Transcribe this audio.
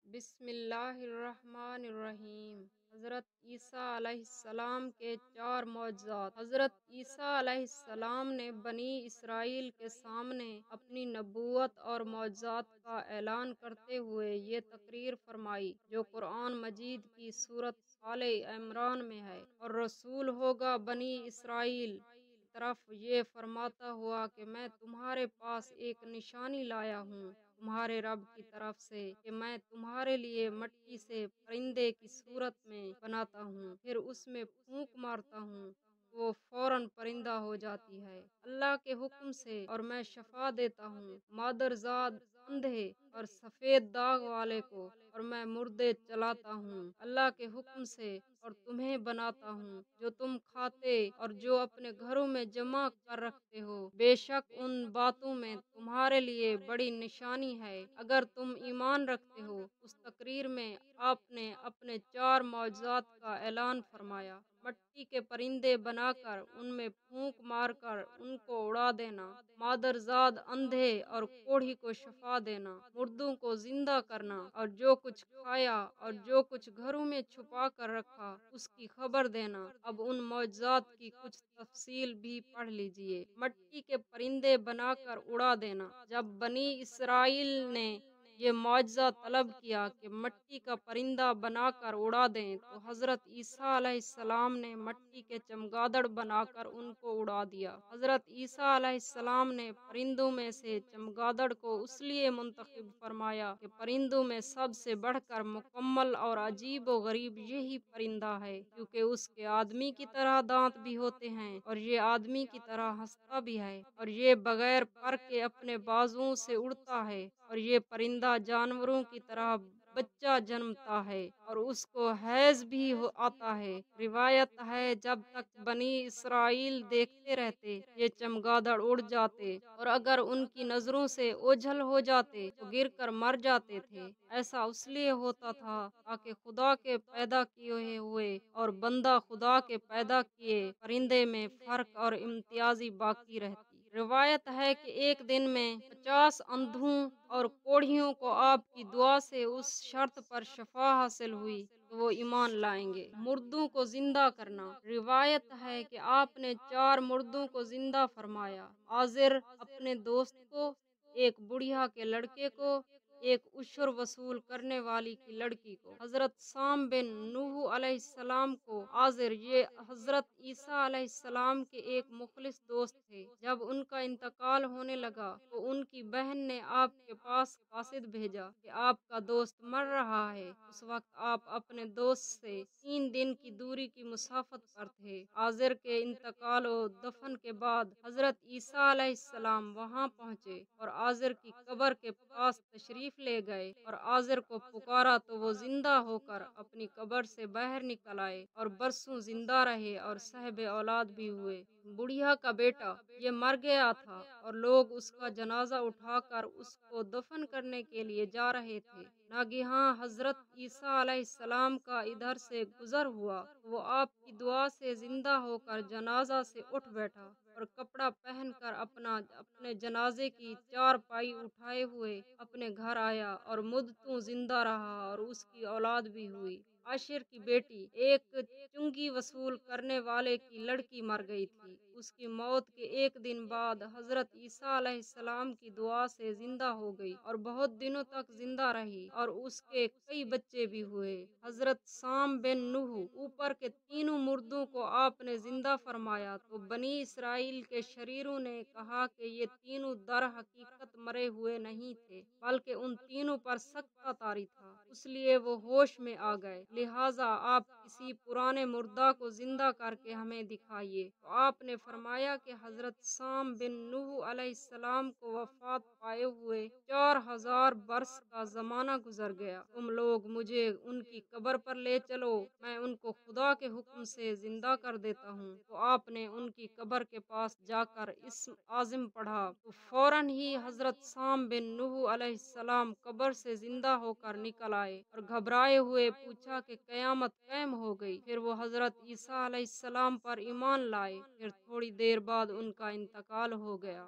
بسم اللہ الرحمن الرحیم۔ حضرت عیسیٰ علیہ السلام کے چار معجزات۔ حضرت عیسیٰ علیہ السلام نے بنی اسرائیل کے سامنے اپنی نبوت اور معجزات کا اعلان کرتے ہوئے یہ تقریر فرمائی جو قرآن مجید کی سورۃ آل عمران میں ہے، اور رسول ہوگا بنی اسرائیل کی طرف یہ فرماتا ہوا کہ میں تمہارے پاس ایک نشانی لایا ہوں تمہارے رب کی طرف سے، کہ میں تمہارے لیے مٹی سے پرندے کی صورت میں بناتا ہوں، پھر اس میں پھونک مارتا ہوں، وہ فوراً پرندہ ہو جاتی ہے اللہ کے حکم سے، اور میں شفا دیتا ہوں مادرزاد، اندھے اور سفید داغ والے کو، اور میں مردے چلاتا ہوں اللہ کے حکم سے، اور تمہیں بناتا ہوں جو تم کھاتے اور جو اپنے گھروں میں جمع کر رکھتے ہو۔ بے شک ان باتوں میں تمہارے لیے بڑی نشانی ہے اگر تم ایمان رکھتے ہو۔ اس تقریر میں آپ نے اپنے چار معجزات کا اعلان فرمایا: مٹی کے پرندے بنا کر ان میں پھونک مار کر ان کو اڑا دینا، مادرزاد اندھے اور کوڑھی کو شفا دینا، مردوں کو زندہ کرنا، اور جو کچھ کھایا اور جو کچھ گھروں میں چھپا کر رکھا اس کی خبر دینا۔ اب ان معجزات کی کچھ تفصیل بھی پڑھ لیجئے۔ مٹی کے پرندے بنا کر اڑا دینا۔ جب بنی اسرائیل نے یہ معجزہ طلب کیا کہ مٹی کا پرندہ بنا کر اڑا دیں، تو حضرت عیسیٰ علیہ السلام نے مٹی کے چمگادڑ بنا کر ان کو اڑا دیا۔ حضرت عیسیٰ علیہ السلام نے پرندوں میں سے چمگادڑ کو اس لیے منتخب فرمایا کہ پرندوں میں سب سے بڑھ کر مکمل اور عجیب و غریب یہی پرندہ ہے، کیونکہ اس کے آدمی کی طرح دانت بھی ہوتے ہیں، اور یہ آدمی کی طرح ہنستا بھی ہے، اور یہ بغیر پر کے اپنے بازوؤں سے اڑتا ہے، اور یہ پرندہ جانوروں کی طرح بچہ جنمتا ہے، اور اس کو حیض بھی آتا ہے۔ روایت ہے جب تک بنی اسرائیل دیکھتے رہتے یہ چمگادڑ اڑ جاتے، اور اگر ان کی نظروں سے اوجھل ہو جاتے تو گر کر مر جاتے تھے۔ ایسا اس لیے ہوتا تھا تاکہ خدا کے پیدا کیے ہوئے اور بندہ خدا کے پیدا کیے پرندے میں فرق اور امتیازی باقی رہتی۔ روایت ہے کہ ایک دن میں 50 اندھوں اور کوڑھیوں کو آپ کی دعا سے اس شرط پر شفا حاصل ہوئی تو وہ ایمان لائیں گے۔ مردوں کو زندہ کرنا۔ روایت ہے کہ آپ نے 4 مردوں کو زندہ فرمایا: عازر اپنے دوست کو، ایک بڑھیا کے لڑکے کو، ایک عشر وصول کرنے والی کی لڑکی کو۔ حضرت سام بن نوح علیہ السلام کو عازر، یہ حضرت عیسیٰ علیہ السلام کے ایک مخلص دوست تھے۔ جب ان کا انتقال ہونے لگا تو ان کی بہن نے آپ کے پاس قاصد بھیجا کہ آپ کا دوست مر رہا ہے۔ اس وقت آپ اپنے دوست سے 3 دن کی دوری کی مسافت پر تھے۔ عازر کے انتقال و دفن کے بعد حضرت عیسیٰ علیہ السلام وہاں پہنچے اور عازر کی قبر کے پاس تشریف لے گئے، اور عازر کو پکارا تو وہ زندہ ہو کر اپنی قبر سے باہر نکل آئے، اور برسوں زندہ رہے اور صاحب اولاد بھی ہوئے۔ بڑھیا کا بیٹا یہ مر گیا تھا، اور لوگ اس کا جنازہ اٹھا کر اس کو دفن کرنے کے لیے جا رہے تھے۔ ناگہاں حضرت عیسیٰ علیہ السلام کا ادھر سے گزر ہوا، وہ آپ کی دعا سے زندہ ہو کر جنازہ سے اٹھ بیٹھا، اور کپڑا پہن کر اپنے جنازے کی چارپائی اٹھائے ہوئے اپنے گھر آیا، اور مدتوں زندہ رہا اور اس کی اولاد بھی ہوئی۔ عاشر کی بیٹی، ایک چنگی وصول کرنے والے کی لڑکی، مر گئی تھی۔ اس کی موت کے ایک دن بعد حضرت عیسیٰ علیہ السلام کی دعا سے زندہ ہو گئی اور بہت دنوں تک زندہ رہی، اور اس کے کئی بچے بھی ہوئے۔ حضرت سام بن نوح، اوپر کے تینوں مردوں کو آپ نے زندہ فرمایا تو بنی اسرائیل کے شریروں نے کہا کہ یہ تینوں در حقیقت مرے ہوئے نہیں تھے، بلکہ ان تینوں پر سکتہ طاری تھا، اس لیے وہ ہوش میں آ گئے۔ لہٰذا آپ کسی پرانے مردہ کو زندہ کر کے ہمیں دکھائیے۔ تو آپ نے فرمایا کہ حضرت سام بن نوح علیہ السلام کو وفات پائے ہوئے 4000 برس کا زمانہ گزر گیا۔ تم لوگ مجھے ان کی قبر پر لے چلو، میں ان کو خدا کے حکم سے زندہ کر دیتا ہوں۔ تو آپ نے ان کی قبر کے پاس جا کر اسم عظم پڑھا تو فوراً ہی حضرت سام بن نوح علیہ السلام قبر سے زندہ ہو کر نکل آئے، اور گھبرائے ہوئے پوچھا کہ قیامت قائم ہو گئی۔ پھر وہ حضرت عیسیٰ علیہ السلام پر ایمان لائے، پھر تھوڑی دیر بعد ان کا انتقال ہو گیا۔